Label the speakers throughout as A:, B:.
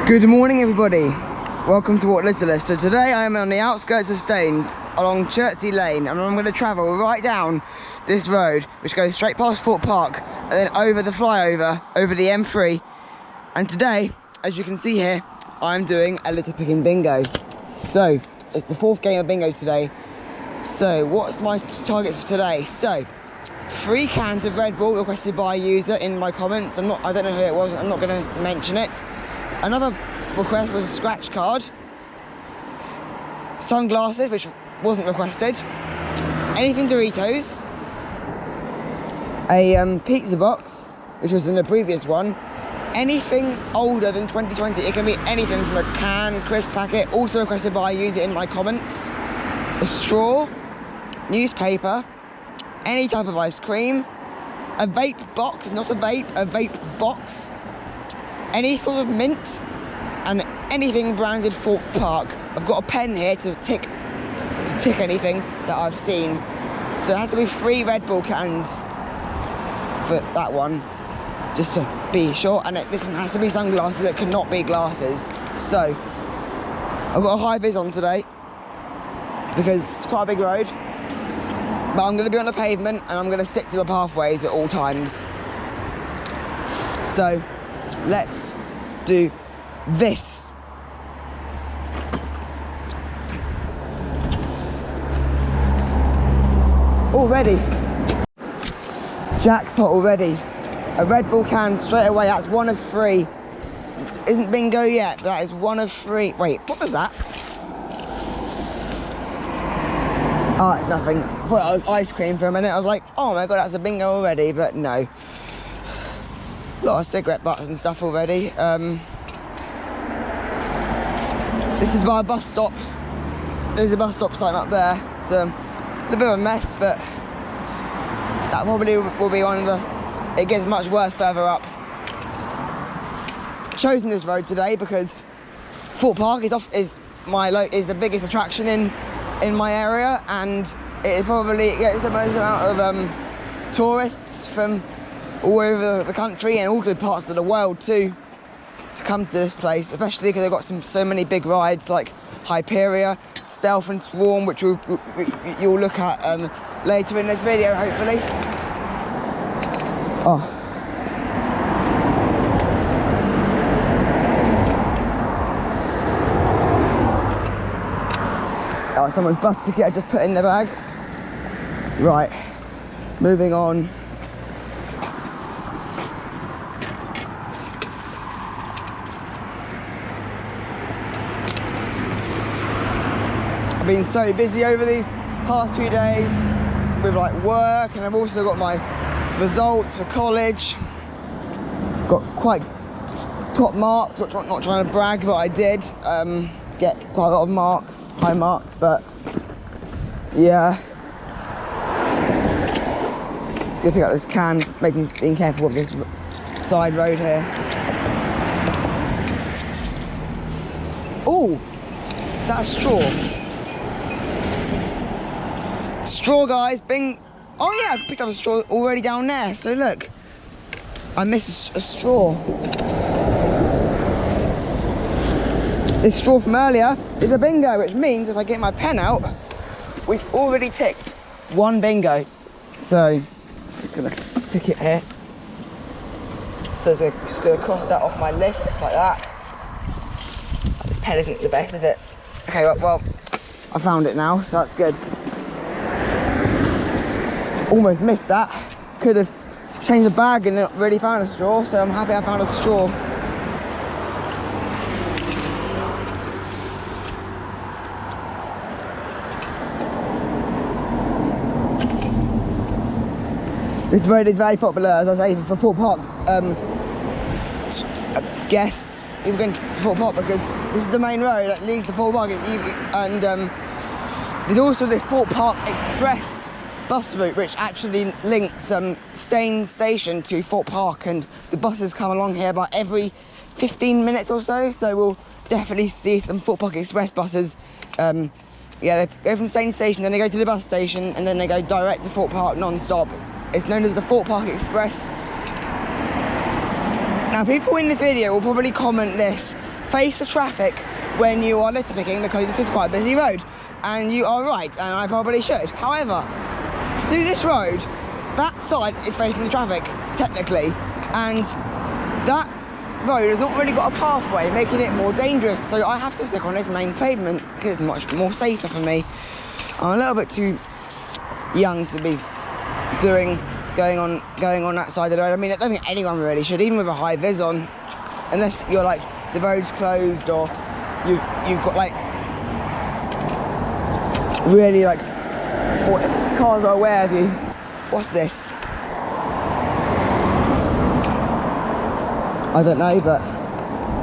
A: Good morning everybody, welcome to What Littlest. So today I am on the outskirts of Staines along Chertsey Lane, and I'm going to travel right down this road which goes straight past Thorpe Park and then over the flyover over the M3. And today, as you can see here, I'm doing a litter picking bingo. So it's the fourth game of bingo today. So what's my targets for today? So 3 cans of Red Bull requested by a user in my comments. I don't know who it was, I'm not going to mention it. Another request was a scratch card, sunglasses, which wasn't requested, anything Doritos, a pizza box, which was in the previous one, anything older than 2020. It can be anything from a can, crisp packet, also requested by a user in my comments, a straw, newspaper, any type of ice cream, a vape box, not a vape box, any sort of mint, and anything branded Thorpe Park. I've got a pen here to tick anything that I've seen. So it has to be 3 Red Bull cans for that one, just to be sure. And this one has to be sunglasses, it cannot be glasses. So I've got a high vis on today because it's quite a big road, but I'm going to be on the pavement and I'm going to stick to the pathways at all times. So let's do this. Already. Jackpot already. A Red Bull can straight away. That's 1 of 3. Isn't bingo yet, but that is 1 of 3. Wait, what was that? Oh, it's nothing. I thought it was ice cream for a minute. I was like, oh my god, that's a bingo already, but no. A lot of cigarette butts and stuff already. This is by a bus stop. There's a bus stop sign up there. It's a little bit of a mess, but that probably will be one of the... It gets much worse further up. Chosen this road today because Thorpe Park is the biggest attraction in my area, and it gets the most amount of tourists from all over the country and also parts of the world too to come to this place, especially because they've got so many big rides like Hyperia, Stealth and Swarm, which you'll look at later in this video, hopefully. Oh. Oh, someone's bus ticket I just put in their bag. Right, moving on. I've been so busy over these past few days with like work, and I've also got my results for college. Got quite top marks, not trying to brag, but I did get quite a lot of marks, high marks, but yeah. Just gonna pick up this can, being careful of this side road here. Oh, is that a straw? Straw, guys, bing. Oh yeah, I picked up a straw already down there, so look. I missed a straw. This straw from earlier is a bingo, which means if I get my pen out, we've already ticked 1 bingo. So, I'm gonna tick it here. So just gonna cross that off my list, just like that. This pen isn't the best, is it? Okay, well, I found it now, so that's good. Almost missed that. Could have changed the bag and not really found a straw, so I'm happy I found a straw. This road is very popular, as I say, for Thorpe Park guests. People going to Thorpe Park because this is the main road that leads to Thorpe Park, and there's also the Thorpe Park Express bus route, which actually links Staines station to Thorpe Park, and the buses come along here about every 15 minutes or so, so we'll definitely see some Thorpe Park Express buses. Yeah, they go from Staines station, then they go to the bus station, and then they go direct to Thorpe Park non-stop. It's known as the Thorpe Park Express. Now, people in this video will probably comment this face the traffic when you are litter picking, because this is quite a busy road. And you are right, and I probably should. However, to do this road, that side is facing the traffic, technically. And that road has not really got a pathway, making it more dangerous. So I have to stick on this main pavement because it's much more safer for me. I'm a little bit too young to be going on that side of the road. I mean, I don't think anyone really should, even with a high vis on, unless you're like the road's closed or you've got like really like, or if cars are aware of you. What's this? I don't know, but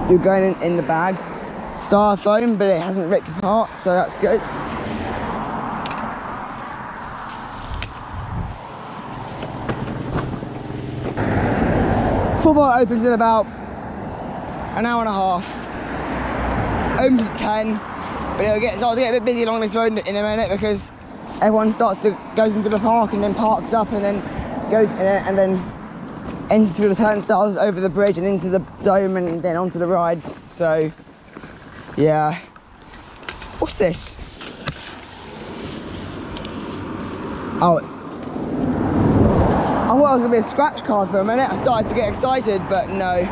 A: you're going in the bag. Styrofoam, but it hasn't ripped apart, so that's good. Football opens in about an hour and a half. Opens at 10, but it'll start to get a bit busy along this road in a minute because everyone goes into the park and then parks up and then goes in it and then enters through the turnstiles, over the bridge and into the dome and then onto the rides. So, yeah. What's this? Oh, I thought it was going to be a scratch card for a minute. I started to get excited, but no.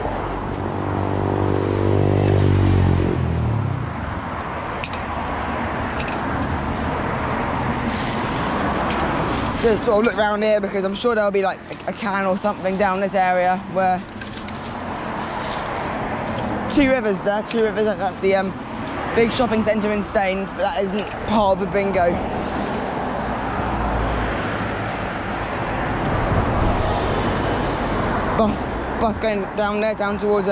A: Just sort of look around here because I'm sure there'll be like a can or something down this area where Two Rivers, that's the big shopping centre in Staines, but that isn't part of the bingo. Bus going down there, down towards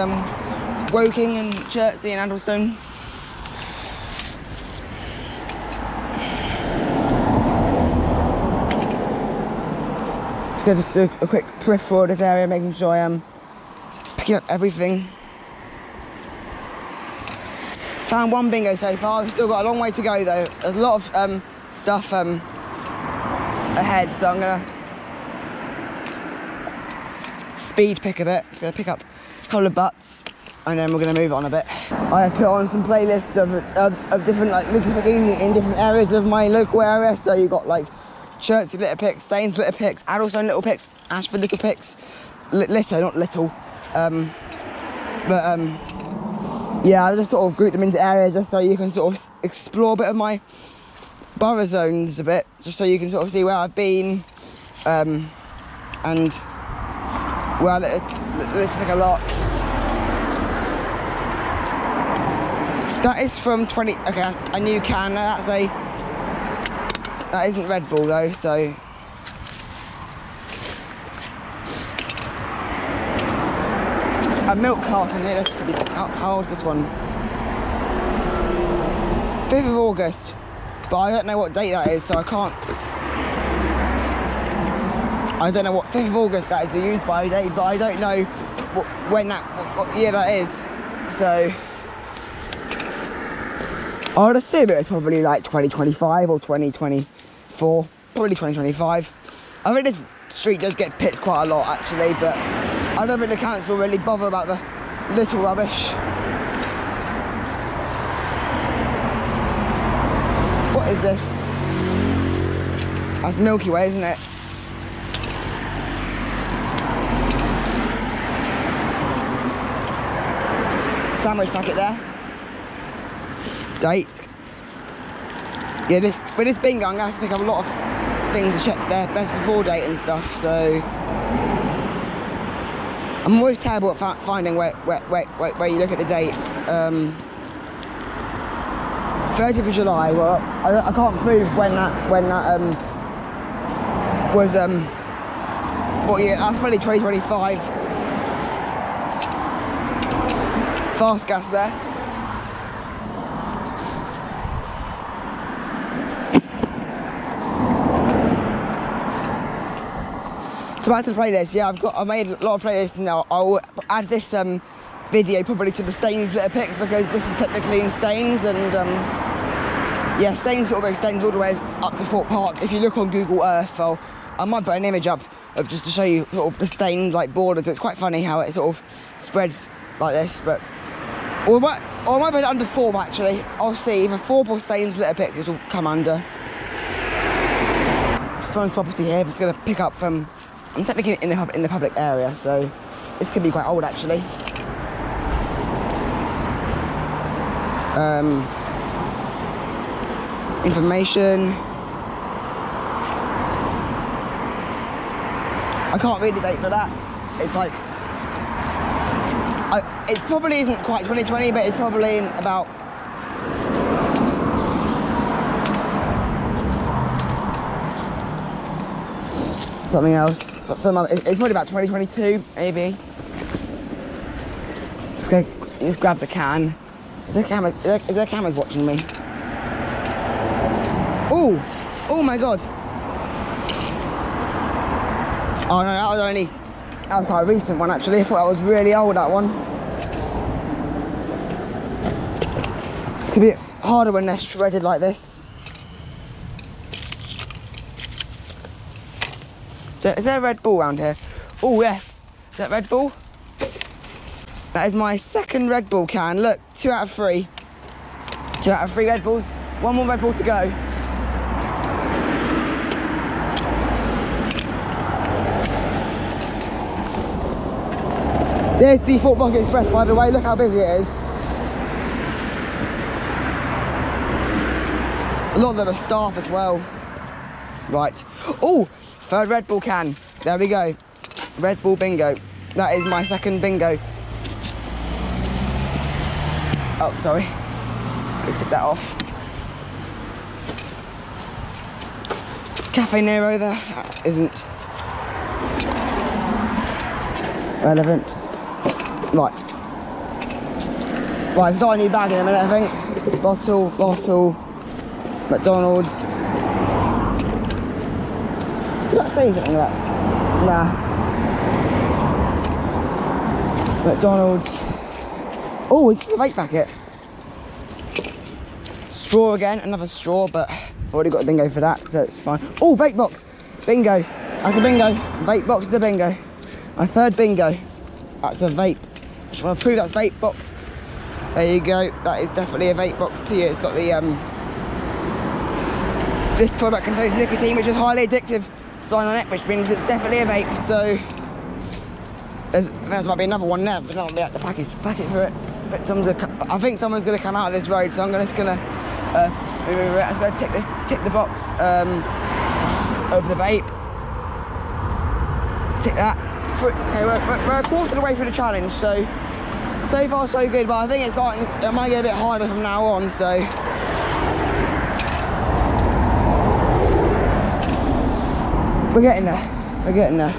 A: Woking and Chertsey and Addlestone. Just do a quick peripheral of this area, making sure I am picking up everything. Found one bingo so far. We've still got a long way to go though. There's a lot of stuff ahead, so I'm gonna speed pick a bit. Just gonna pick up a couple of butts and then we're gonna move on a bit. I have put on some playlists of different like litter picking in different areas of my local area. So you've got like Chertsey litter picks, Staines litter picks, Addlestone little picks, Ashford little picks, litter, not little. Yeah, I just sort of group them into areas just so you can sort of explore a bit of my borough zones a bit, just so you can sort of see where I've been, and where I litter pick a lot. That is from 20. Okay, a new can. That isn't Red Bull though, so. A milk carton here, how old is this one? 5th of August, but I don't know what date that is, so I can't. I don't know what 5th of August that is the use by date, but I don't know what year that is, so. I would assume it's probably like 2025 or 2024, probably 2025. I think this street does get picked quite a lot actually, but I don't think the council really bother about the little rubbish. What is this? That's Milky Way, isn't it? Sandwich packet there. Date. Yeah, with this bingo, I'm going to have to pick up a lot of things to check their best before date and stuff, so. I'm always terrible at finding where you look at the date. 30th of July, well, I can't prove when that was, what year, that's probably 2025. Fast gas there. So back to the playlist, yeah, I've made a lot of playlists now. I'll add this video probably to the Staines litter picks because this is technically in Staines, and yeah, Staines sort of extends all the way up to Thorpe Park. If you look on Google Earth, I might put an image up of just to show you sort of the Staines like borders. It's quite funny how it sort of spreads like this, but Or I might put it under Thorpe actually. I'll see if a Thorpe or Staines litter pick this will come under. Someone's property here, but it's going to pick up from. I'm technically in the public area, so this could be quite old actually. Information. I can't read the date for that. It's like. It probably isn't quite 2020, but it's probably in about. Something else. It's probably about 2022, maybe. Just grab the can. Is there cameras watching me? Oh! Oh my god! Oh no, that was quite a recent one actually. I thought that was really old, that one. It's gonna be harder when they're shredded like this. So, is there a Red Bull around here? Oh yes, is that Red Bull? That is my second Red Bull can. Look, 2 out of 3. 2 out of 3 Red Bulls. One more Red Bull to go. There's the Thorpe Park Express, by the way. Look how busy it is. A lot of them are staff as well. Right. Oh, third Red Bull can. There we go. Red Bull bingo. That is my second bingo. Oh, sorry. Just gonna tick that off. Cafe Nero there isn't relevant. Right. Right, I've got a new bag in a minute, I think. Bottle, McDonald's. Did I say something like that? Nah. McDonald's. Oh, we took a vape packet. Straw again, another straw, but I've already got a bingo for that, so it's fine. Oh, vape box. Bingo. That's a bingo. Vape box is a bingo. My third bingo. That's a vape. I want to prove that's vape box. There you go. That is definitely a vape box to you. It's got the this product contains nicotine, which is highly addictive sign on it, which means it's definitely a vape. So there might be another one there, but that'll be at the packet for it. But I think someone's going to come out of this road, so I'm just going to tick the box over the vape. Tick that. Okay, we're a quarter of the way through the challenge, so far so good, but I think it might get a bit harder from now on, so. We're getting there.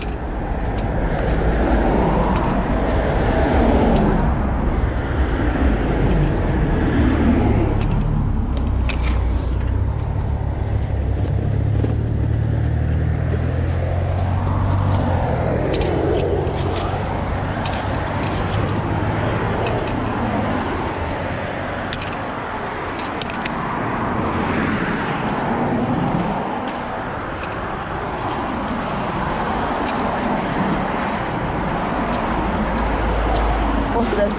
A: What's this?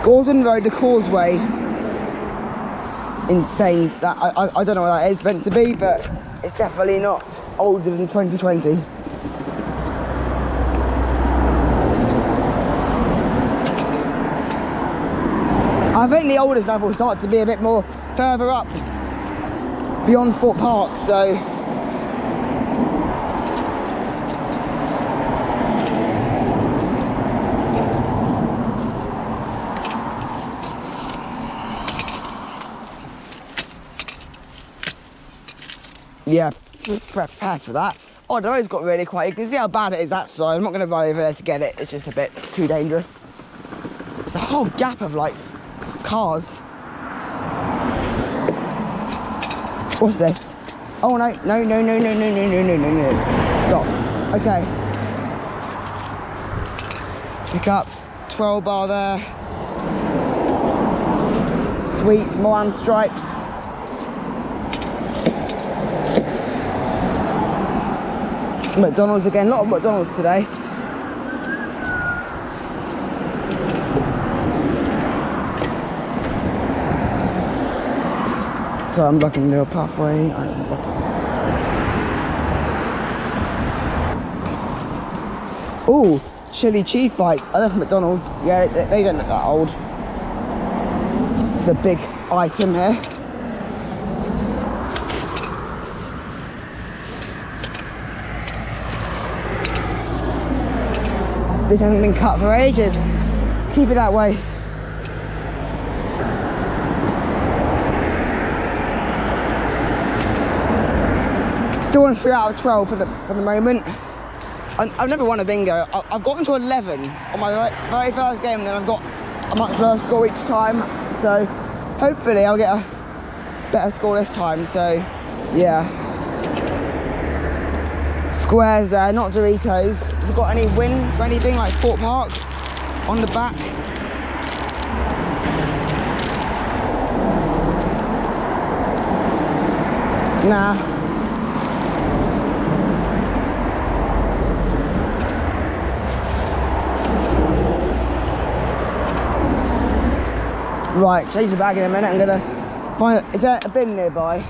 A: Gordon Road, the Causeway. Insane. I don't know what that is meant to be, but it's definitely not older than 2020. I think the older stuff will start to be a bit more further up beyond Thorpe Park, so. Yeah, prepare for that. Oh, the road's got really quiet. You can see how bad it is that side. I'm not going to run over there to get it. It's just a bit too dangerous. It's a whole gap of like cars. What's this? Oh no. Stop. Okay. Pick up 12 bar there. Sweet, Moan stripes. McDonald's again, a lot of McDonald's today. So I'm blocking the pathway. I'm blocking. Ooh, chili cheese bites. I love McDonald's. Yeah, they don't look that old. It's a big item here. This hasn't been cut for ages. Keep it that way. Still on 3 out of 12 for the moment. I've never won a bingo. I've gotten to 11 on my very first game, and then I've got a much lower score each time. So hopefully I'll get a better score this time. So yeah. Squares there, not Doritos. Has it got any wins or anything like Thorpe Park on the back? Nah. Right, change the bag in a minute. I'm gonna find, is there a bin nearby?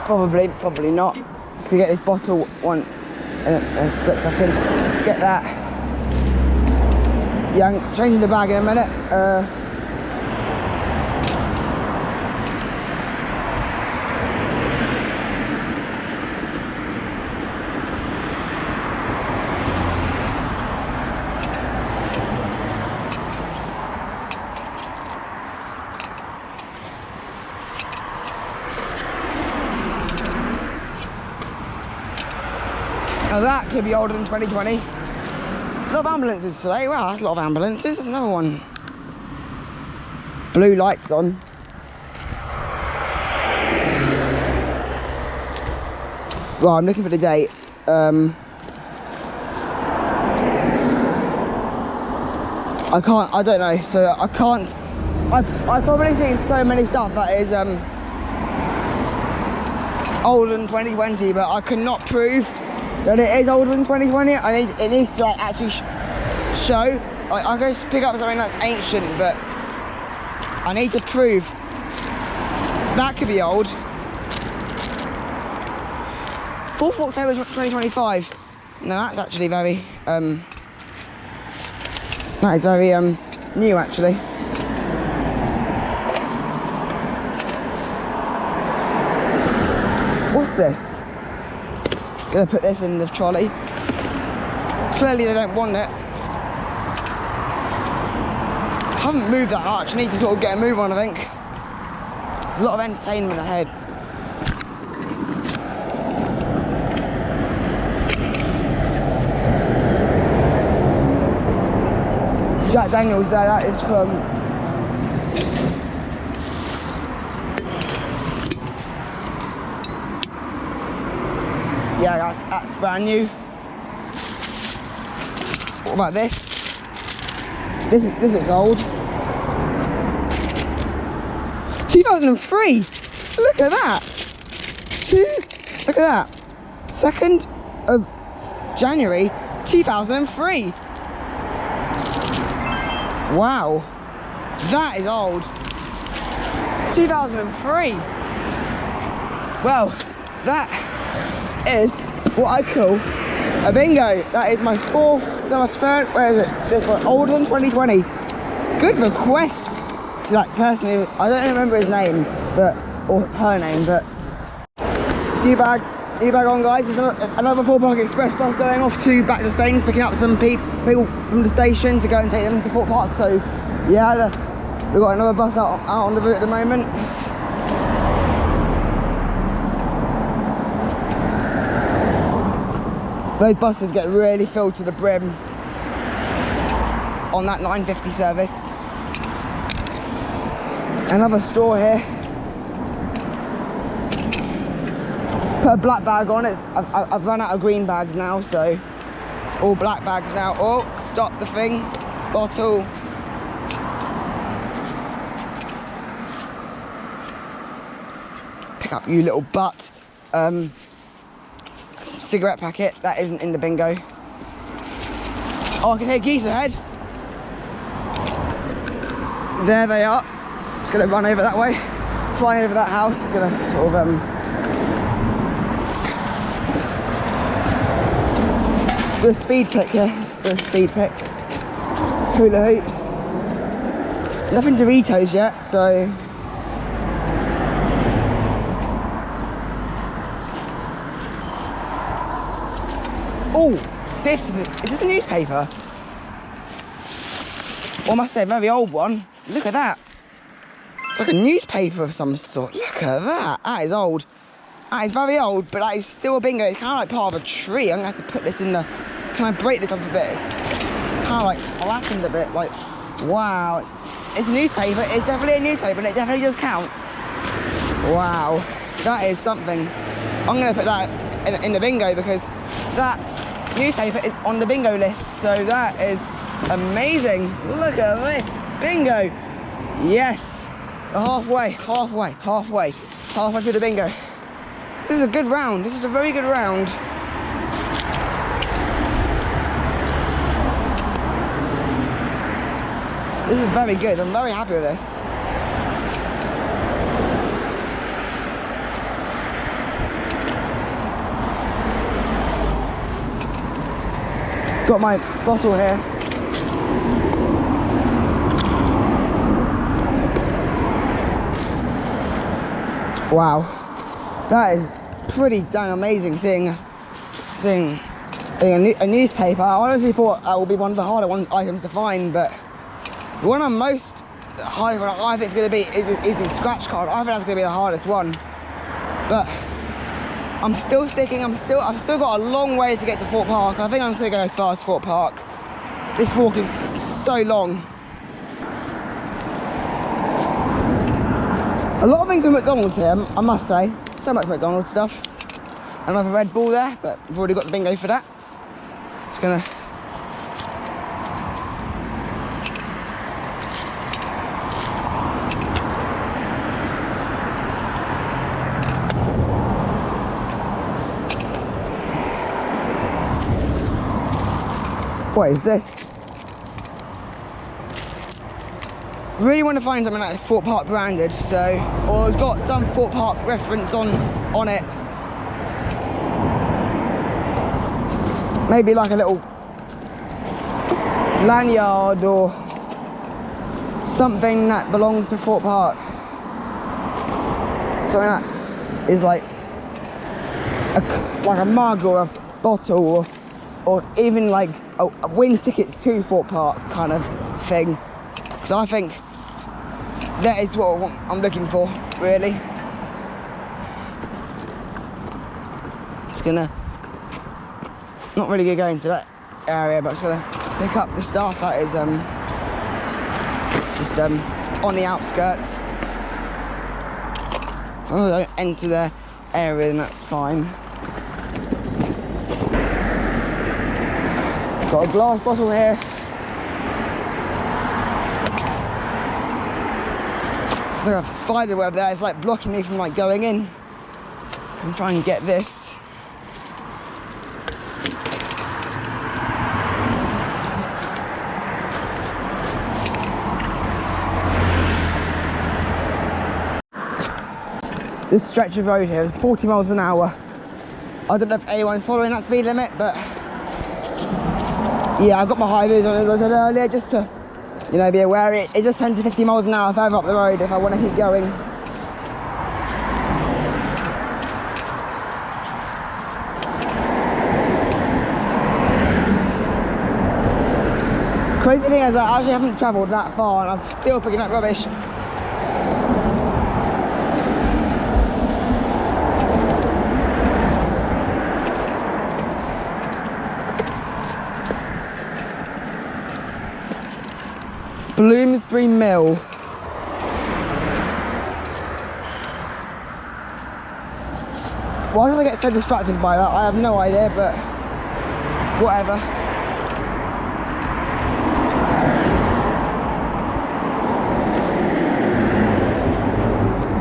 A: Probably not. To get this bottle once in a split second. Get that. Yeah, I'm changing the bag in a minute. Now that could be older than 2020. A lot of ambulances today. Wow, that's a lot of ambulances. There's another one. Blue lights on. Right, I'm looking for the date. I don't know. So I can't. I've probably seen so many stuff that is older than 2020, but I cannot prove that it is older than 2020. It needs to like actually show. Like, I can just pick up something that's ancient, but I need to prove that could be old. 4th October 2025. No, that's actually very that is very new actually. What's this? Gonna put this in the trolley. Clearly they don't want it. I haven't moved that much. I need to sort of get a move on, I think. There's a lot of entertainment ahead. Jack Daniels there, that is from yeah, that's brand new. What about this? This is old. 2003. Look at that. Look at that. 2nd of January 2003. Wow, that is old. 2003. Well, that is what I call a bingo. That is my 4th, so my 3rd, where is it? This one, older than 2020. Good request to that person who, I don't remember his name, but, or her name, but. E-bag on, guys. There's another Thorpe Park Express bus going off back to Staines, picking up some people from the station to go and take them to Thorpe Park. So, yeah, we've got another bus out on the route at the moment. Those buses get really filled to the brim on that 9:50 service. Another straw here. Put a black bag on it. I've run out of green bags now, so it's all black bags now. Oh, stop the thing. Bottle. Pick up, you little butt. cigarette packet. That isn't in the bingo. Oh, I can hear geese ahead. There they are. Just gonna run over that way, flying over that house. Gonna sort of the speed pick here. The speed pick. Hula hoops. Nothing Doritos yet, so. Oh, is this a newspaper? Or I must say a very old one. Look at that. It's like a newspaper of some sort. Look at that. That is old. That is very old, but that is still a bingo. It's kind of like part of a tree. I'm going to have to put this in the... Can I break this up a bit? It's kind of like flattened a bit. Like, wow. It's a newspaper. It's definitely a newspaper, and it definitely does count. Wow. That is something. I'm going to put that in the bingo because that newspaper is on the bingo list. So that is amazing. Look at this. Bingo. Yes. Halfway through the bingo. This is a good round. This is a very good round. This is very good. I'm very happy with this. Got my bottle here. Wow, that is pretty dang amazing seeing a newspaper. I honestly thought that would be one of the harder items to find, but the one I'm most hard I think it's going to be is the scratch card. I think that's going to be the hardest one. But I'm still sticking. I've still got a long way to get to Thorpe Park. I think I'm still going as far as Thorpe Park. This walk is so long. A lot of things at McDonald's here, I must say. So much McDonald's stuff. Another Red Bull there, but we've already got the bingo for that. Just gonna... What is this? Really want to find something that's Thorpe Park branded, so, or it's got some Thorpe Park reference on it. Maybe like a little lanyard or something that belongs to Thorpe Park. Something that is like a mug or a bottle or even like a win tickets to Thorpe Park kind of thing. Because I think that is what I'm looking for, really. Just gonna, not really gonna go into that area, but I'm just gonna pick up the stuff that is just on the outskirts. As long as I don't enter their area, then that's fine. Got a glass bottle here. There's like a spider web there, it's like blocking me from like going in. I'm trying to get this. This stretch of road here is 40 miles an hour. I don't know if anyone's following that speed limit, but yeah, I've got my high vis on, as I said earlier, just to, you know, be aware. It just turns to 50 miles an hour further up the road if I want to keep going. Crazy thing is that I actually haven't travelled that far and I'm still picking up rubbish. Bloomsbury Mill. Why did I get so distracted by that? I have no idea, but whatever.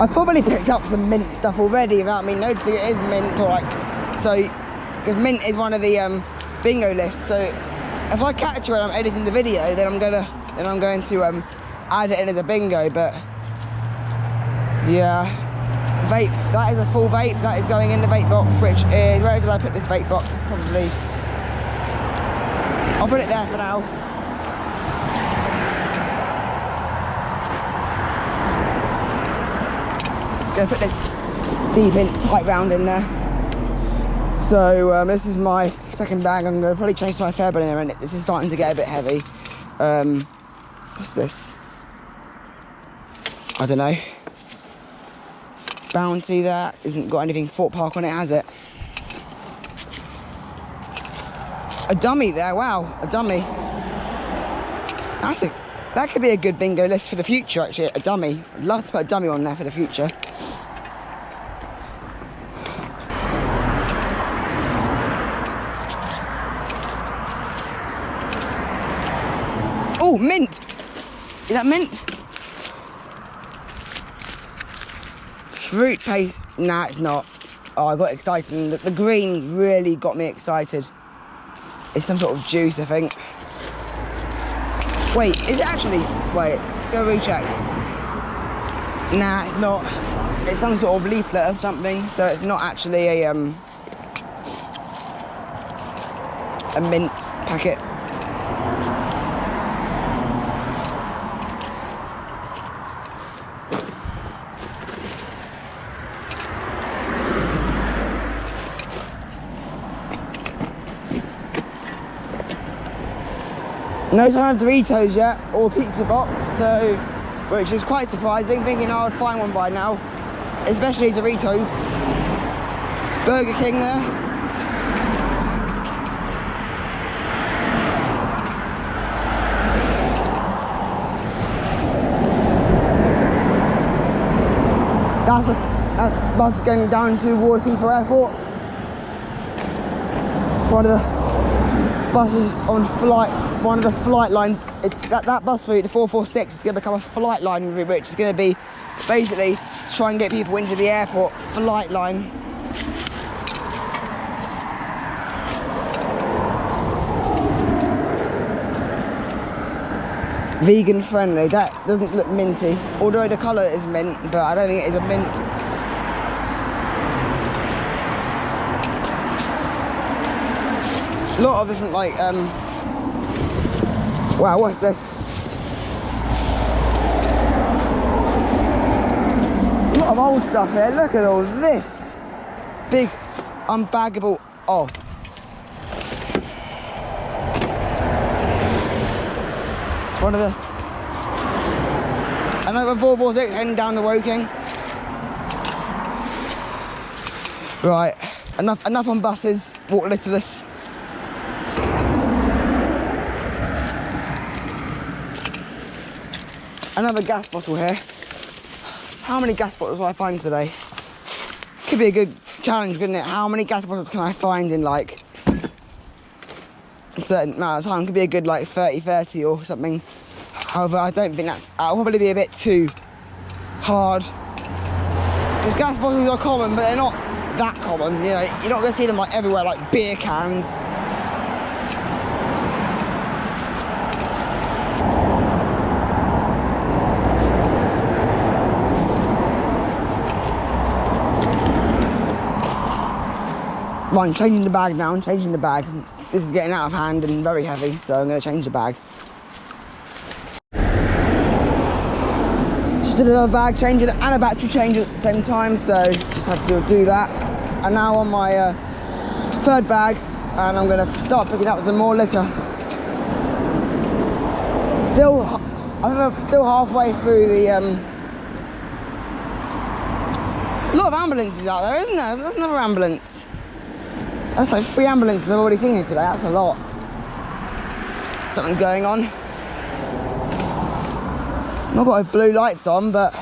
A: I probably picked up some mint stuff already without me noticing it is mint, or like, so because mint is one of the bingo lists. So if I catch it when I'm editing the video, then I'm going to add it in as a bingo. But yeah, vape. That is a full vape. That is going in the vape box, which is, where did I put this vape box? It's probably, I'll put it there for now. Just gonna put this deep in, tight round in there. So this is my second bag. I'm gonna probably change to my fair bit in a minute. This is starting to get a bit heavy. What's this? I don't know. Bounty, that isn't got anything Thorpe Park on it, has it? A dummy there, wow, a dummy. That could be a good bingo list for the future, actually, a dummy. I'd love to put a dummy on there for the future. Oh, mint! Is that mint? Fruit paste, nah, it's not. Oh, I got excited. The green really got me excited. It's some sort of juice, I think. Wait, is it actually? Wait, go recheck. Nah, it's not. It's some sort of leaflet or something, so it's not actually a mint packet. No sign of Doritos yet, or pizza box, so, which is quite surprising, thinking I would find one by now, especially Doritos. Burger King there. That's bus going down towards Heathrow Airport. It's one of the buses on flight, one of the flight line. It's that bus route, the 446, is going to become a flight line route, which is going to be basically to try and get people into the airport. Flight line. Vegan friendly. That doesn't look minty, although the colour is mint, but I don't think it is a mint. A lot of different, like, wow, what's this? A lot of old stuff here. Look at all this. Big, unbaggable. Oh. It's one of the. Another 446 heading down to Woking. Right. Enough on buses. Walk littlest. Another gas bottle here. How many gas bottles will I find today? Could be a good challenge, couldn't it? How many gas bottles can I find in like a certain amount of time? Could be a good like 30 or something. However, I don't think that'll probably be a bit too hard. Because gas bottles are common, but they're not that common. You know, you're not going to see them like everywhere, like beer cans. Right, I'm changing the bag now, changing the bag. This is getting out of hand and very heavy, so I'm going to change the bag. Just did another bag change and a battery change at the same time, so just had to do that. And now on my third bag, and I'm going to start picking up some more litter. I'm still halfway through the... A lot of ambulances out there, isn't there? There's another ambulance. That's like 3 ambulances I've already seen here today. That's a lot. Something's going on. Not got blue lights on, but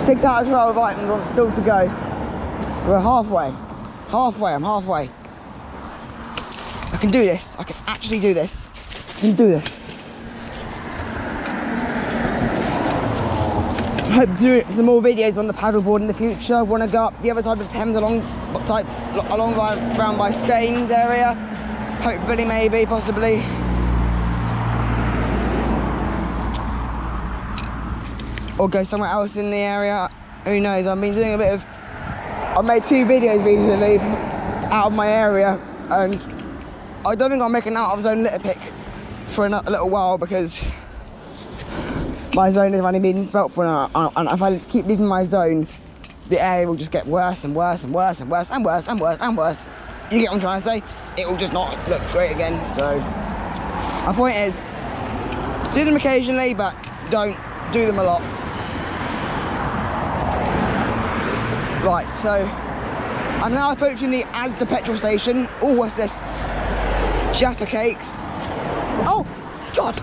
A: six out of 12 items on still to go. So we're halfway. I'm halfway. I can do this. I can actually do this. I can do this. hope to do some more videos on the paddleboard in the future. I want to go up the other side of the Thames around by Staines area. Hopefully, maybe, possibly. Or go somewhere else in the area. Who knows? I've been doing a bit of... I've made 2 videos recently out of my area, and I don't think I'll make an out of zone litter pick for a little while, because my zone has only been spelt for now, and if I keep leaving my zone, the area will just get worse and worse and worse and worse and worse and worse and worse. You get what I'm trying to say? It will just not look great again. So my point is, do them occasionally, but don't do them a lot. Right, so I'm now approaching the Asda petrol station. Oh, what's this? Jaffa cakes. Oh, God.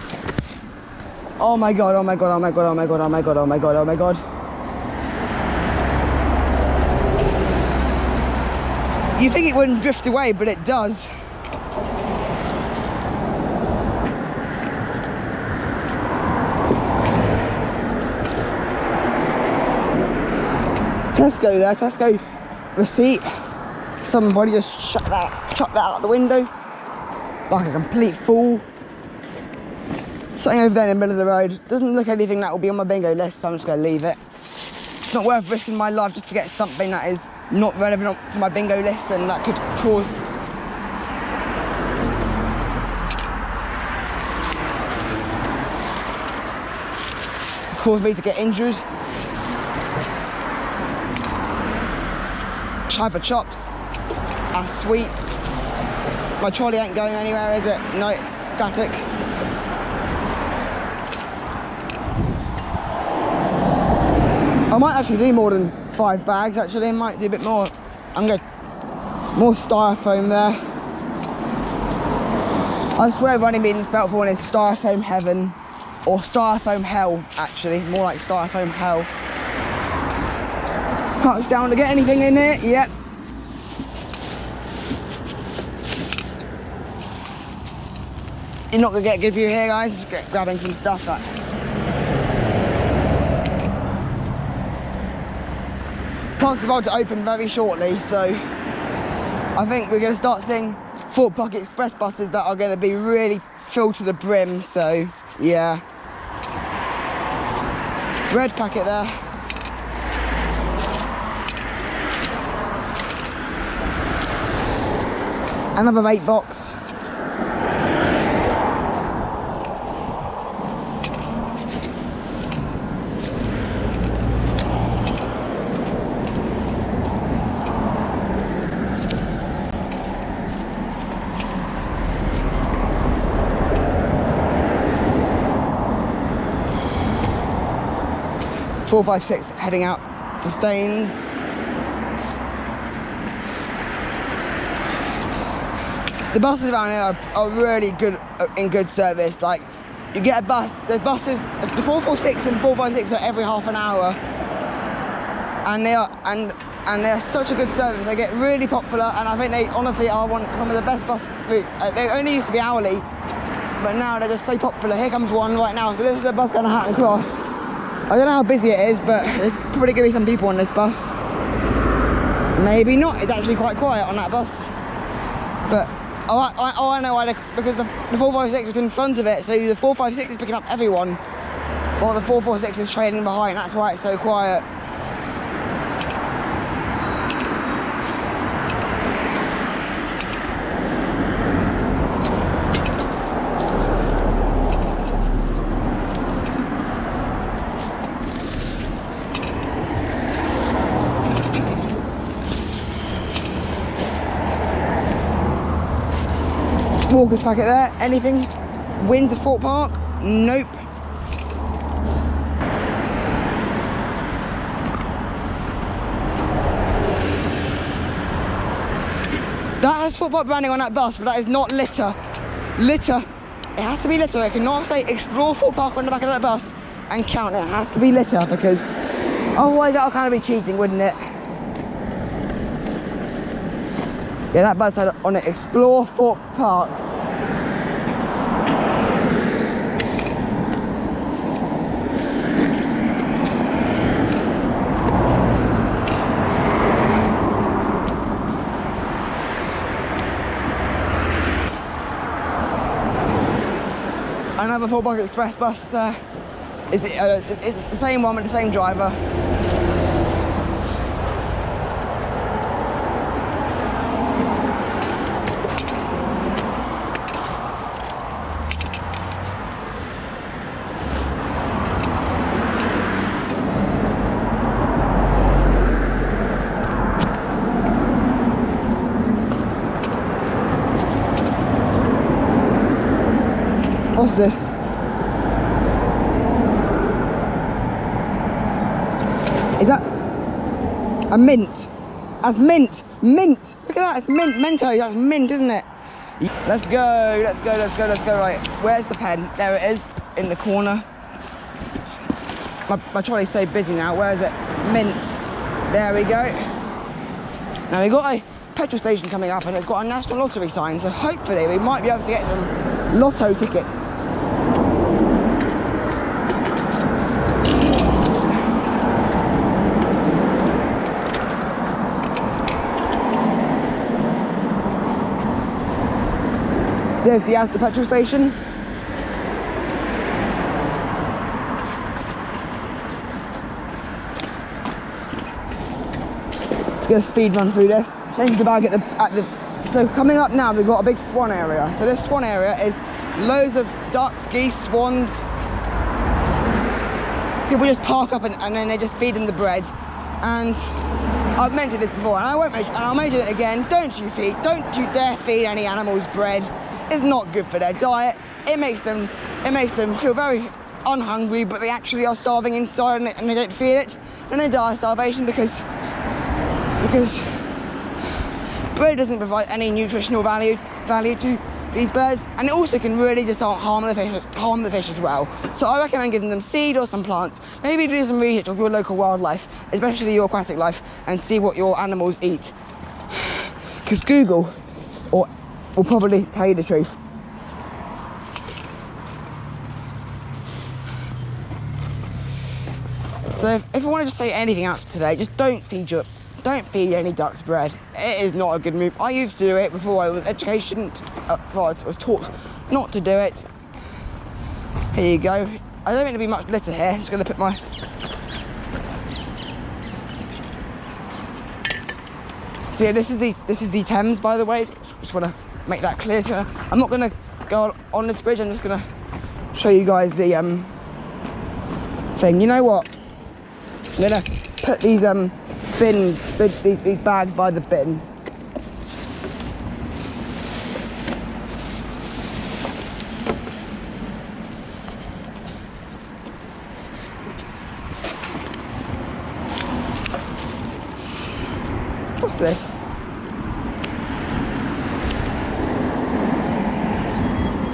A: Oh my God, oh my God, oh my God, oh my God, oh my God, oh my God, oh my God. You think it wouldn't drift away, but it does. Tesco there, Tesco receipt. Somebody just chucked that out the window like a complete fool. Something over there in the middle of the road. Doesn't look anything that will be on my bingo list, so I'm just going to leave it. It's not worth risking my life just to get something that is not relevant to my bingo list and that could cause me to get injured. Try for chops, sweets. My trolley ain't going anywhere, is it? No, it's static. I might actually do more than 5 bags, actually. I might do a bit more. I'm going to... More styrofoam there. I swear I've only been spelt for one is styrofoam heaven. Or styrofoam hell, actually. More like styrofoam hell. Touchdown to get anything in here? Yep. You're not going to get a good view here, guys. Just grabbing some stuff. Park's about to open very shortly, so I think we're going to start seeing Thorpe Park express buses that are going to be really filled to the brim, so yeah. Red packet there. Another 8 box. Four, 5, 6 heading out to Staines. The buses around here are really good, in good service. Like, you get a bus, the buses, the 446 and 456 are every half an hour, and they are such a good service. They get really popular, and I think they honestly are some of the best bus routes. They only used to be hourly, but now they're just so popular. Here comes one right now. So this is a bus going to Hatton Cross. I don't know how busy it is, but there's probably going to be some people on this bus. Maybe not. It's actually quite quiet on that bus. But I know why, because the 456 was in front of it, so the 456 is picking up everyone, while the 446 is trailing behind. That's why it's so quiet. Walker's packet there. Anything? Wind to Thorpe Park? Nope. That has Thorpe Park branding on that bus, but that is not litter. Litter. It has to be litter. It cannot say explore Thorpe Park on the back of that bus and count it. It has to be litter, because otherwise that'll kind of be cheating, wouldn't it? Yeah, that bus had on it, explore Thorpe Park. Another Thorpe Park Express bus there. It's the same one with the same driver. What's this? Is that a mint? That's mint. Mint. Look at that. It's mint. Mentos. That's mint, isn't it? Let's go. Let's go. Let's go. Let's go. Right. Where's the pen? There it is. In the corner. My trolley's so busy now. Where is it? Mint. There we go. Now we've got a petrol station coming up and it's got a national lottery sign. So hopefully we might be able to get some lotto tickets. There's the Asda petrol station. Let's get a speed run through this. Change the bag at the. So coming up now, we've got a big swan area. So this swan area is loads of ducks, geese, swans. People just park up and then they just feed them the bread. And I've mentioned this before, and I'll mention it again. Don't you dare feed any animals bread. It's not good for their diet. It makes them feel very unhungry, but they actually are starving inside and they don't feel it. And they die of starvation because bread doesn't provide any nutritional value to these birds, and it also can really just harm the fish as well. So I recommend giving them seed or some plants. Maybe do some research of your local wildlife, especially your aquatic life, and see what your animals eat. Because Google will probably tell you the truth. So if I want to just say anything out today, just don't feed any ducks bread. It is not a good move. I used to do it before I was before I was taught not to do it. Here you go. I don't mean to be much litter here. I'm just going to put my... So yeah, this is the Thames, by the way. Just want to make that clear. So I'm not going to go on this bridge. I'm just going to show you guys the thing. You know what? I'm going to put these these bags by the bin. What's this?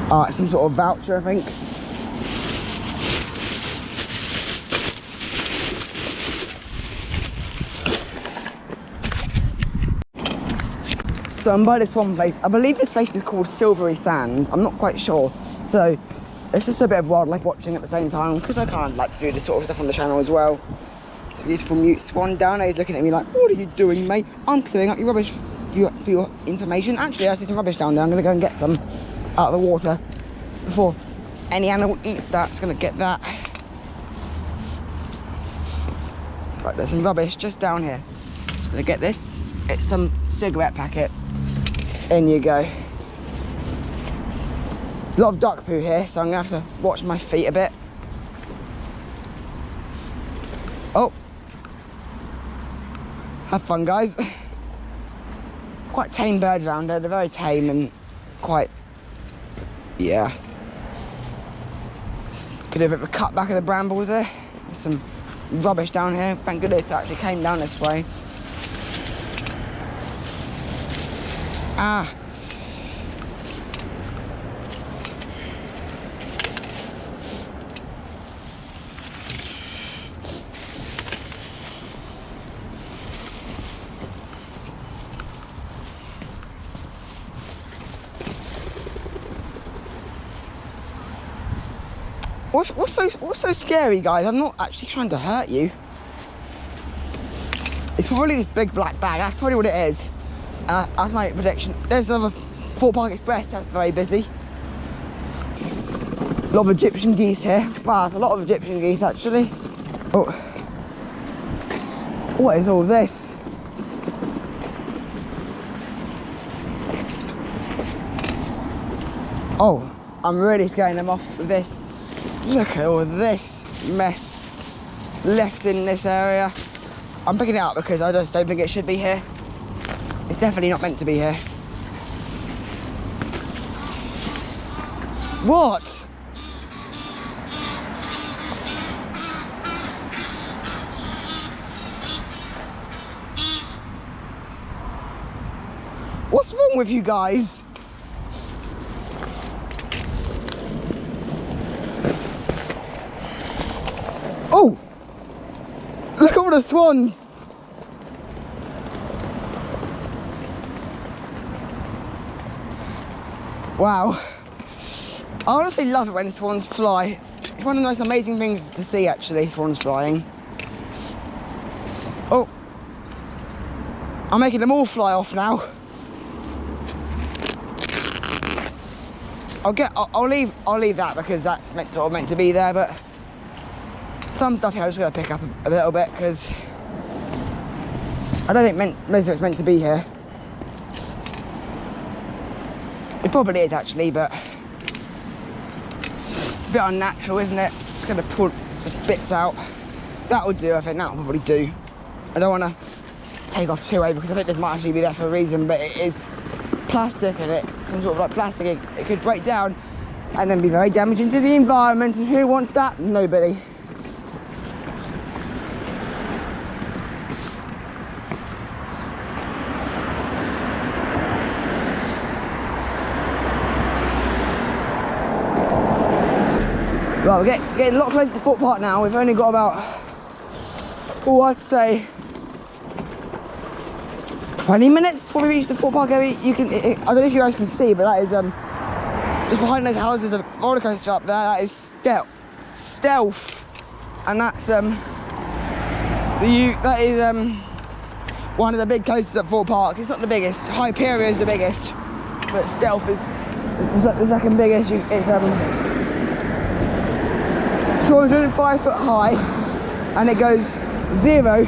A: Oh, it's some sort of voucher, I think. So I'm by this one place. I believe this place is called Silvery Sands. I'm not quite sure. So it's just a bit of wildlife watching at the same time, because I kind of like to do this sort of stuff on the channel as well. It's a beautiful mute swan down there. He's looking at me like, what are you doing, mate? I'm clearing up your rubbish for your information. Actually, I see some rubbish down there. I'm going to go and get some out of the water before any animal eats that. It's going to get that. Right, there's some rubbish just down here. Just going to get this. It's some cigarette packet. In you go. A lot of duck poo here, so I'm going to have to watch my feet a bit. Oh. Have fun, guys. Quite tame birds around here. They're very tame and quite... Yeah. Could have a bit of a cut back of the brambles there. There's some rubbish down here. Thank goodness it actually came down this way. Ah. What's so scary, guys? I'm not actually trying to hurt you. It's probably this big black bag. That's probably what it is. That's my prediction. There's another Thorpe Park Express. That's very busy. lot of Egyptian geese here. Wow, there's a lot of Egyptian geese actually. Oh, what is all this? Oh, I'm really scaring them off with this. Look at all this mess left in this area. I'm picking it up because I just don't think it should be here. It's definitely not meant to be here. What? What's wrong with you guys? Oh! Look at all the swans! Wow. I honestly love it when swans fly. It's one of the most amazing things to see actually, swans flying. Oh! I'm making them all fly off now. I'll leave that because that's meant to be there, but some stuff here I'm just gonna pick up a little bit because I don't think most of it's meant to be here. It probably is actually, but it's a bit unnatural, isn't it? Just gonna pull just bits out. That will do, I think that will probably do. I don't wanna take off too away because I think this might actually be there for a reason, but it is plastic in it, some sort of like plastic. It could break down and then be very damaging to the environment, and who wants that? Nobody. Well, we're getting a lot closer to Thorpe Park now. We've only got about, oh, I'd say 20 minutes before we reach the Thorpe Park area. I don't know if you guys can see, but that is just behind those houses, a roller coaster up there. That is Stealth, and that's one of the big coasters at Thorpe Park. It's not the biggest. Hyperia is the biggest, but Stealth is the second biggest. It's 205 foot high, and it goes 0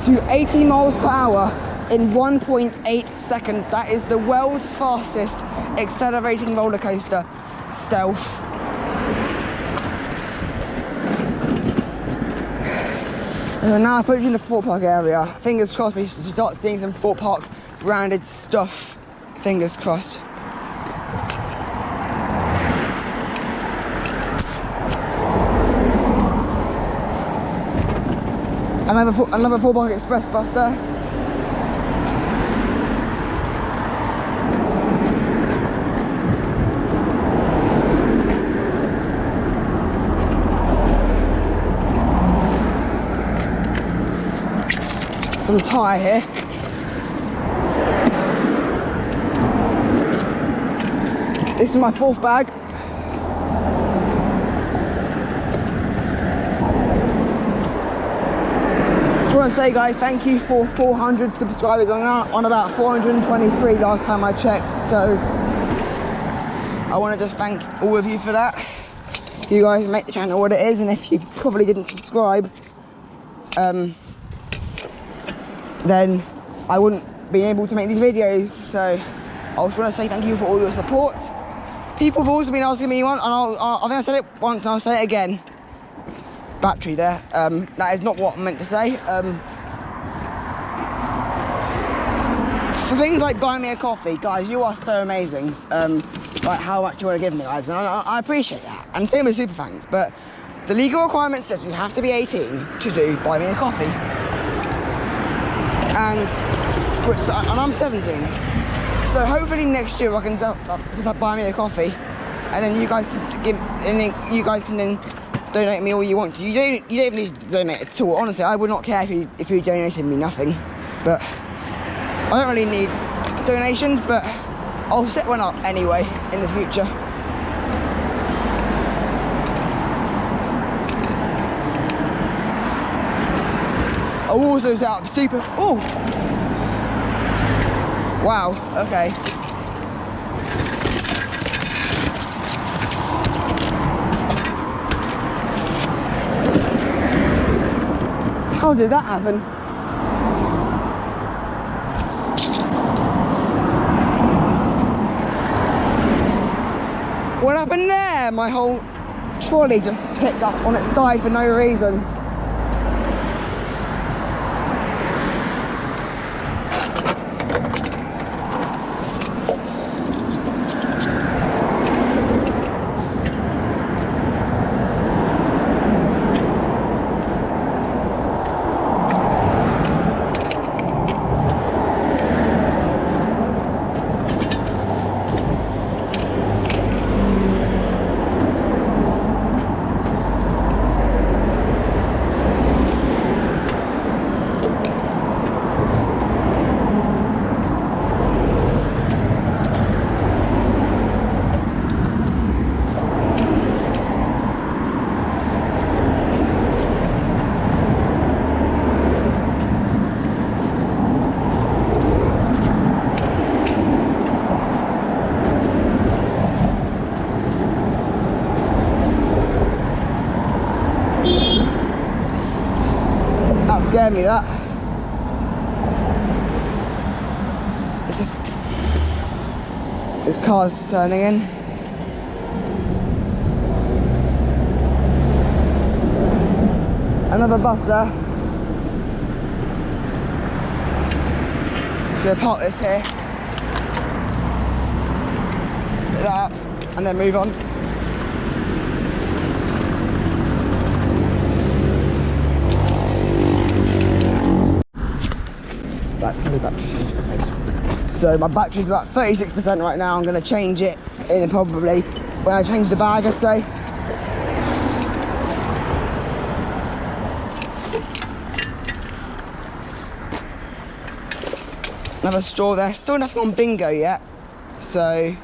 A: to 80 miles per hour in 1.8 seconds. That is the world's fastest accelerating roller coaster, Stealth. And now approaching the Thorpe Park area. Fingers crossed we should start seeing some Thorpe Park branded stuff. Fingers crossed. Another Thorpe Park Express bus there. Some tyre here. This is my fourth bag. I want to say, guys, thank you for 400 subscribers. I'm on about 423 last time I checked, so I want to just thank all of you for that. You guys make the channel what it is, and if you probably didn't subscribe, then I wouldn't be able to make these videos. So I just want to say thank you for all your support. People have also been asking me one, and I think I said it once and I'll say it again. Battery there. That is not what I meant to say. For things like buy me a coffee, guys, you are so amazing. Like how much you want to give me, guys, and I appreciate that. And same with super thanks. But the legal requirement says we have to be 18 to do buy me a coffee, and I'm 17. So hopefully next year I can set up buy me a coffee, and then you guys can then donate me all you want to. You don't even need to donate at all. Honestly, I would not care if you donated me nothing. But I don't really need donations, but I'll set one up anyway in the future. I'll also set up super. Oh! Wow, okay. How did that happen? What happened there? My whole trolley just tipped up on its side for no reason. That scared me, that. This car's turning in. Another bus there. So park this here. Pick that up and then move on. Battery change. So my battery's about 36% right now. I'm going to change it in probably when I change the bag, I'd say. Another straw there. Still nothing on bingo yet. So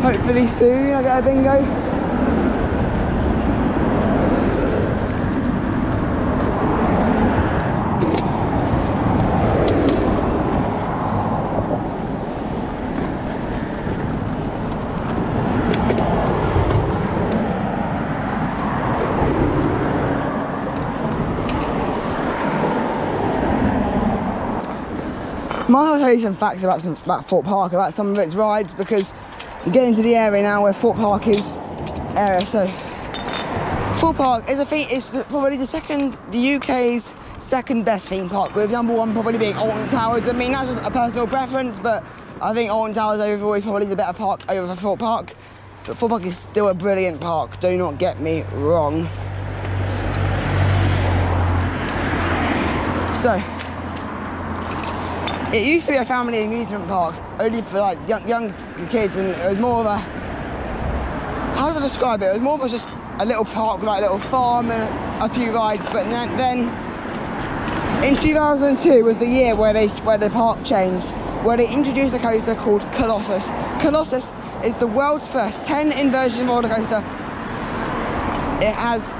A: hopefully soon I get a bingo. I'll tell you some facts about Thorpe Park, about some of its rides, because I'm getting to the area now where Thorpe Park is area. So Thorpe Park is probably the UK's second best theme park, with number one probably being Alton Towers. I mean, that's just a personal preference, but I think Alton Towers overall is probably the better park over Thorpe Park. But Thorpe Park is still a brilliant park, do not get me wrong. So it used to be a family amusement park, only for like young kids, and it was more of a, how do I describe it? It was more of just a little park with like a little farm and a few rides. But then in 2002 was the year where the park changed, where they introduced a coaster called Colossus. Colossus is the world's first 10 inversion roller coaster. It has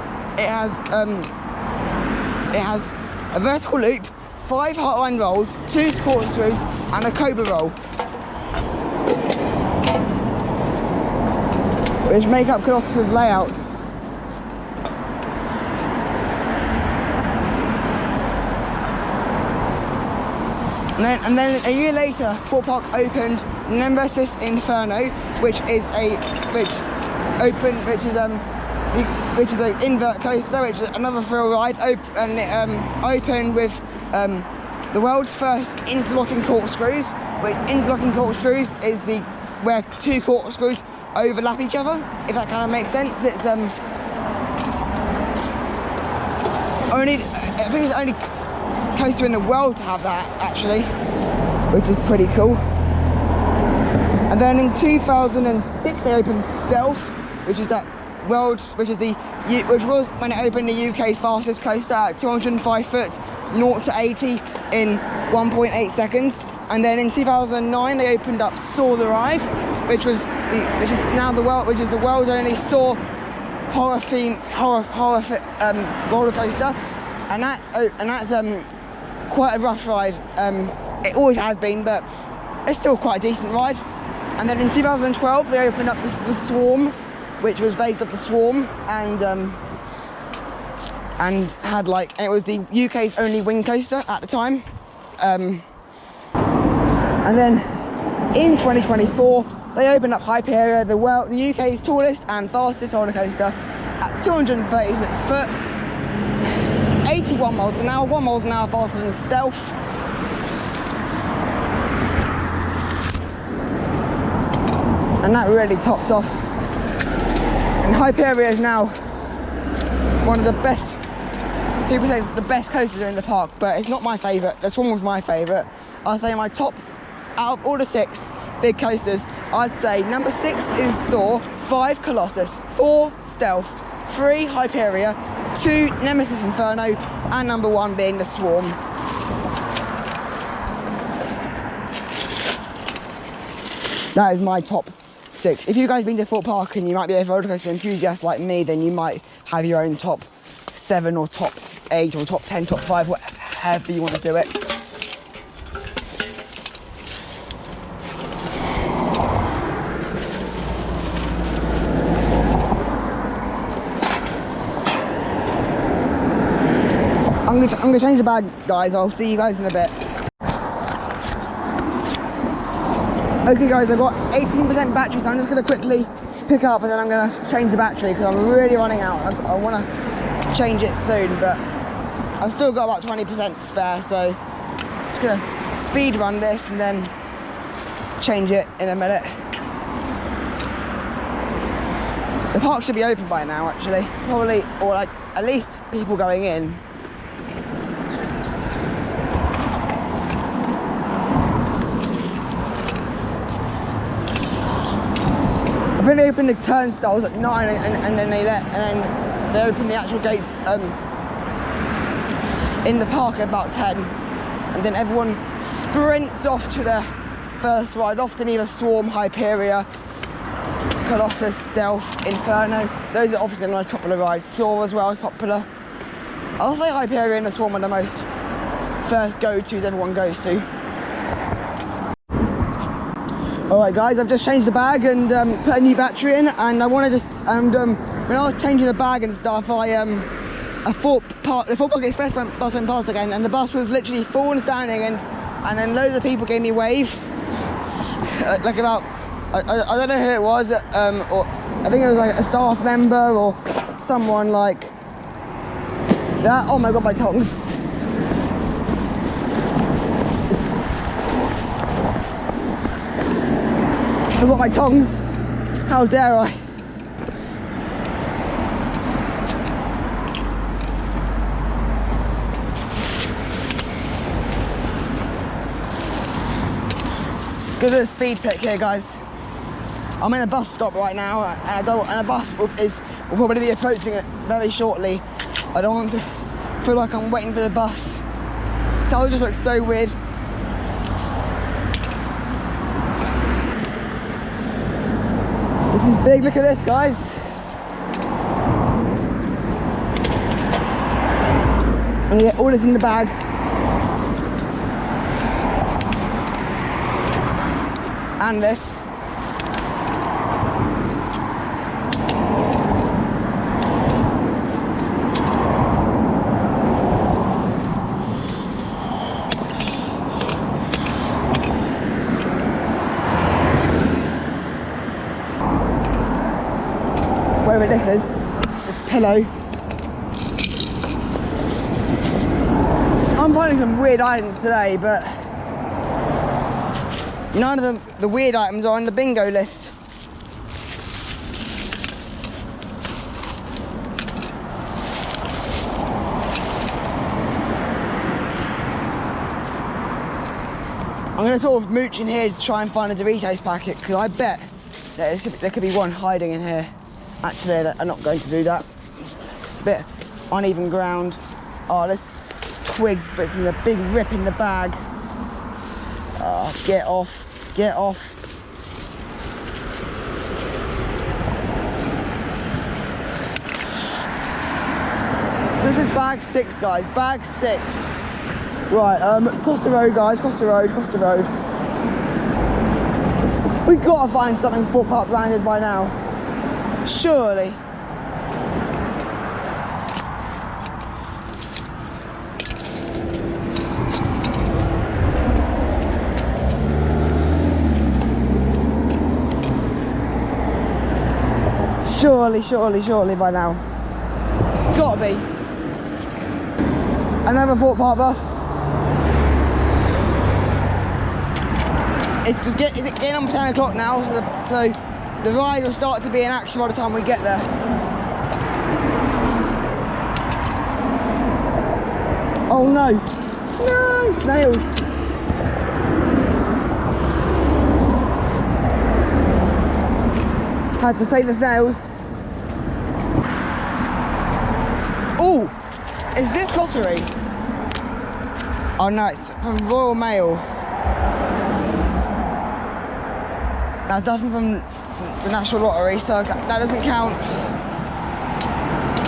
A: a vertical loop, 5 hotline rolls, 2 corkscrews and a cobra roll, which make up Colossus's layout. And then a year later, Thorpe Park opened Nemesis Inferno, which is an invert coaster, which is another thrill ride, and it opened with the world's first interlocking corkscrews. Which interlocking corkscrews is where 2 corkscrews overlap each other, if that kind of makes sense. It's I think it's the only coaster in the world to have that, actually, which is pretty cool. And then in 2006 they opened Stealth, which was when it opened the UK's fastest coaster at 205 foot, 0 to 80 in 1.8 seconds. And then in 2009 they opened up Saw the Ride, which is the world's only Saw horror roller coaster, and that's quite a rough ride. It always has been, but it's still quite a decent ride. And then in 2012 they opened up the Swarm, which was based off the Swarm, and and had like, and it was the UK's only wing coaster at the time. And then in 2024, they opened up Hyperia, the UK's tallest and fastest roller coaster at 236 foot, 81 miles an hour, 1 mile an hour faster than Stealth. And that really topped off. And Hyperia is now one of the best, people say the best coasters in the park, but it's not my favourite. This one was my favourite. I'd say my top, out of all the 6 big coasters, I'd say number 6 is Soar, 5 Colossus, 4 Stealth, 3 Hyperia, 2 Nemesis Inferno, and number 1 being the Swarm. That is my top 6. If you guys been to Thorpe Park and you might be a roller coaster enthusiast like me, then you might have your own top 7 or top 8 or top 10, top 5, whatever you want to do it. I'm gonna change the bag, guys. I'll see you guys in a bit. Okay guys, I've got 18% battery, so I'm just going to quickly pick up and then I'm going to change the battery because I'm really running out. I want to change it soon, but I've still got about 20% spare, so I'm just going to speed run this and then change it in a minute. The park should be open by now, actually. Probably, or like at least people going in. I think they opened the turnstiles at 9 and then they opened the actual gates in the park at about 10, and then everyone sprints off to their first ride, often either Swarm, Hyperia, Colossus, Stealth, Inferno. Those are obviously the most popular rides. Soar as well is popular. I'll say Hyperia and the Swarm are the most first go-tos everyone goes to. Alright guys, I've just changed the bag and put a new battery in, and I want to just, when I was changing the bag and stuff, the Thorpe Park Express bus went past again, and the bus was literally full and standing, and then loads of people gave me a wave, like about, I don't know who it was, or I think it was like a staff member or someone like that. Oh my god, my tongs. I've got my tongs, how dare I? Let's go to the speed pick here, guys. I'm in a bus stop right now, and a bus will probably be approaching it very shortly. I don't want to feel like I'm waiting for the bus. That just looks so weird. This is big, look at this, guys. I'm gonna get all this in the bag. And this. Whatever this is, this pillow. I'm finding some weird items today, but none of them, the weird items are on the bingo list. I'm going to sort of mooch in here to try and find a Doritos packet, because I bet that there could be one hiding in here. Actually, I'm not going to do that. It's a bit uneven ground. Oh, this twig's making a big rip in the bag. Oh, get off, get off. This is bag 6, guys, bag 6. Right, across the road, guys, across the road, across the road. We've got to find something Thorpe Park branded by now. Surely. Surely by now. Gotta be. Another Thorpe Park bus. It's just getting on for 10 o'clock now, so the ride will start to be in action by the time we get there. Oh no! No! Snails! Had to save the snails. Oh! Is this lottery? Oh no, it's from Royal Mail. That's nothing from the National Lottery, so that doesn't count.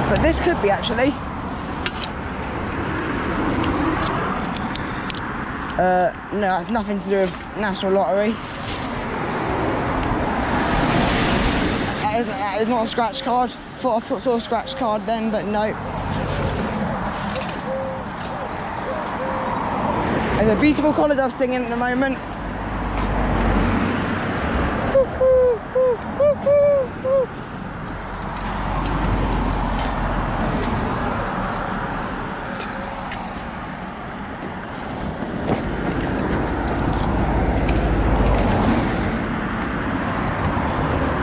A: But this could be actually. No, that's nothing to do with National Lottery. That is not a scratch card. I saw a scratch card then, but no. There's a beautiful college I'm singing at the moment.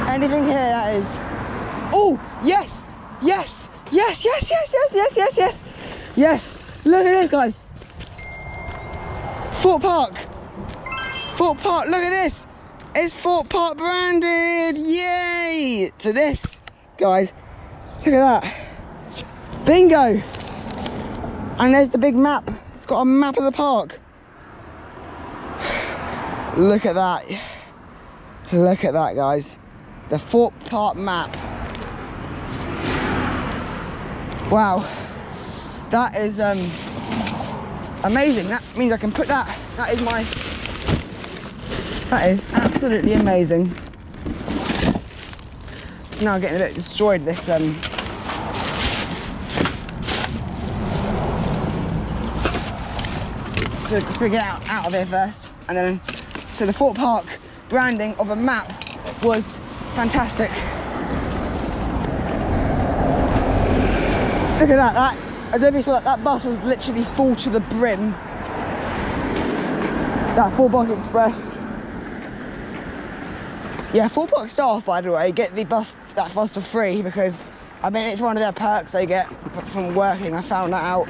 A: Anything here that is. Oh, yes, yes, yes, yes, yes, yes, yes, yes, yes, yes. Look at this, guys. Thorpe Park. Thorpe Park, look at this. It's Thorpe Park branded. Yay! To this, guys. Look at that. Bingo. And there's the big map. It's got a map of the park. Look at that. Look at that, guys. The Thorpe Park map. Wow, that is amazing. That means I can put that. That is absolutely amazing. It's now getting a bit destroyed. This So just gonna get out of here first, and then so the Thorpe Park branding of a map was fantastic. Look at that. I don't know if you saw that. That bus was literally full to the brim. That Thorpe Park Express. Yeah, Thorpe Park staff, by the way, get that bus for free because, I mean, it's one of their perks they get from working. I found that out.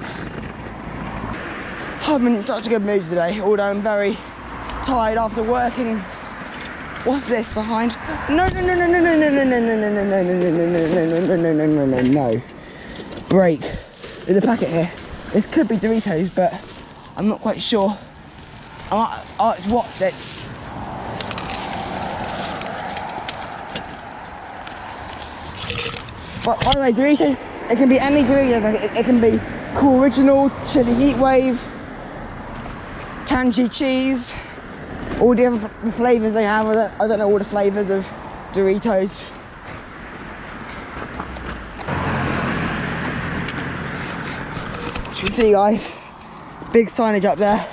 A: I'm in such a good mood today, although I'm very tired after working. What's this behind? No. Break. There's a packet here. This could be Doritos, but I'm not quite sure. Oh, it's Wotsits. But by the way, Doritos, it can be any Doritos. It can be Cool Original, Chili Heatwave, Tangy Cheese, all the other flavours they have. I don't know all the flavours of Doritos. You can see, guys, big signage up there.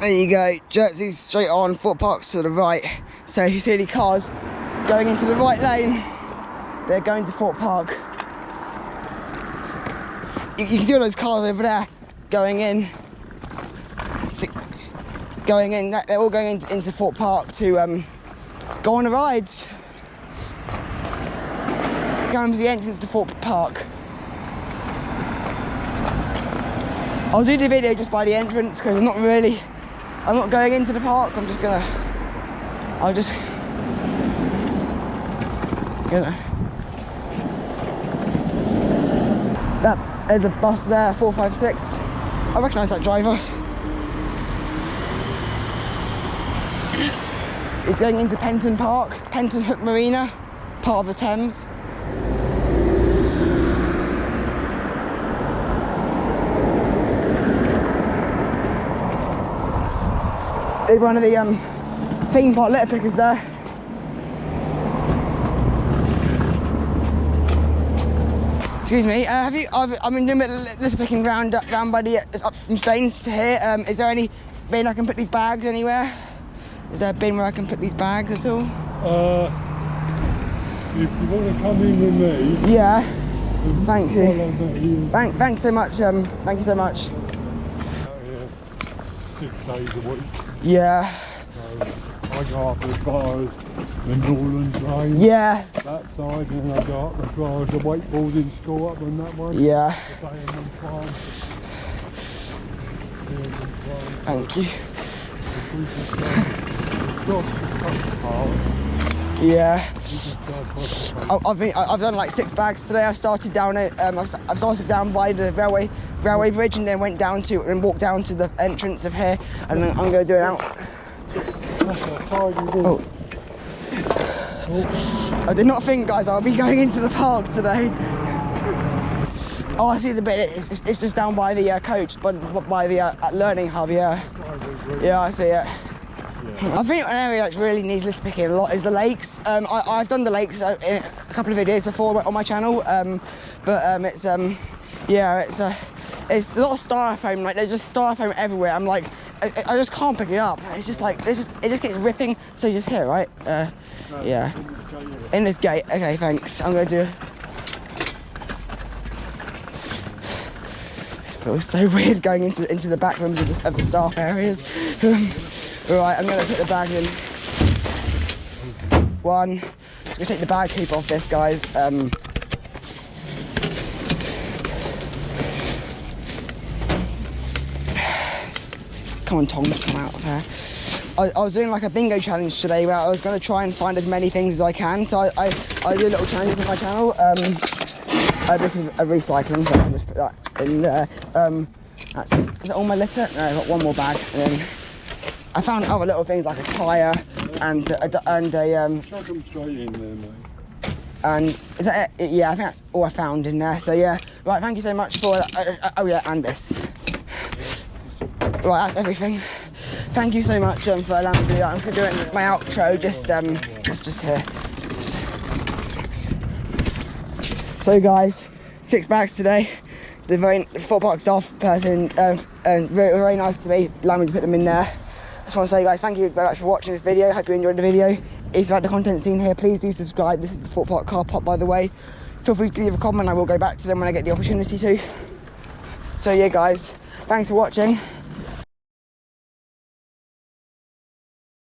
A: There you go, Jersey's straight on, Thorpe Park's to the right. So if you see any cars going into the right lane, they're going to Thorpe Park. You can see all those cars over there going in. They're all going into Thorpe Park to go on the rides. Comes the entrance to Thorpe Park. I'll do the video just by the entrance because I'm not going into the park. I'll just there's a bus there, 456. I recognise that driver. It's going into Penton Park, Penton Hook Marina, part of the Thames. There's one of the theme park litter pickers there. Excuse me, I've been doing a bit of litter picking round by the up from Staines to here. Is there any bin I can put these bags anywhere? Is there a bin where I can put these bags at all?
B: If you want to come in with me...
A: Yeah. Thank you. Thank you so much. Thank you so much.
B: 6 days a week.
A: Yeah.
B: So I go up as far as the Norland Drain.
A: Yeah.
B: That side, and I go up as far as the wakeboarding school up on that one.
A: Yeah.
B: The Diamond Farm.
A: Thank you.
B: Yeah.
A: I've done like 6 bags today. I started down at I've started down by the railway bridge and then went down to and walked down to the entrance of here, and then I'm going to do it out. Oh. I did not think, guys, I'll be going into the park today. Oh, I see the bit. It's just down by the coach, by the learning hub. Yeah. Yeah, I see it. I think an area that really needs litter picking a lot is the lakes. I've done the lakes in a couple of videos before on my channel, but it's yeah, it's a lot of styrofoam. Like there's just styrofoam everywhere. I'm like, I just can't pick it up. It's just like it just keeps ripping. So you're just here, right? Yeah. In this gate. Okay, thanks. I'm gonna do. It feels so weird going into the back rooms of the staff areas. Right, I'm going to put the bag in. One. Just going to take the bag hoop off this, guys. Come on, tongs, come out of here. I was doing like a bingo challenge today where I was going to try and find as many things as I can. So I do a little challenge on my channel. This is a recycling, so I'll just put that in there. Is that all my litter? No, I've got one more bag. And then I found other little things like a tyre and a
B: Chuck them straight in there, mate.
A: And is that it? Yeah, I think that's all I found in there. So yeah, right. Thank you so much for. Oh yeah, and this. Right, that's everything. Thank you so much for allowing me to do that. I'm just gonna do it in my outro. Just here. So guys, 6 bags today. The Thorpe Park staff person, very nice to me, allowed me to put them in there. I just want to say, guys, thank you very much for watching this video. Hope you enjoyed the video. If you like the content seen here, please do subscribe. This is the Thorpe Park car park, by the way. Feel free to leave a comment. I will go back to them when I get the opportunity to. So yeah, guys, thanks for watching.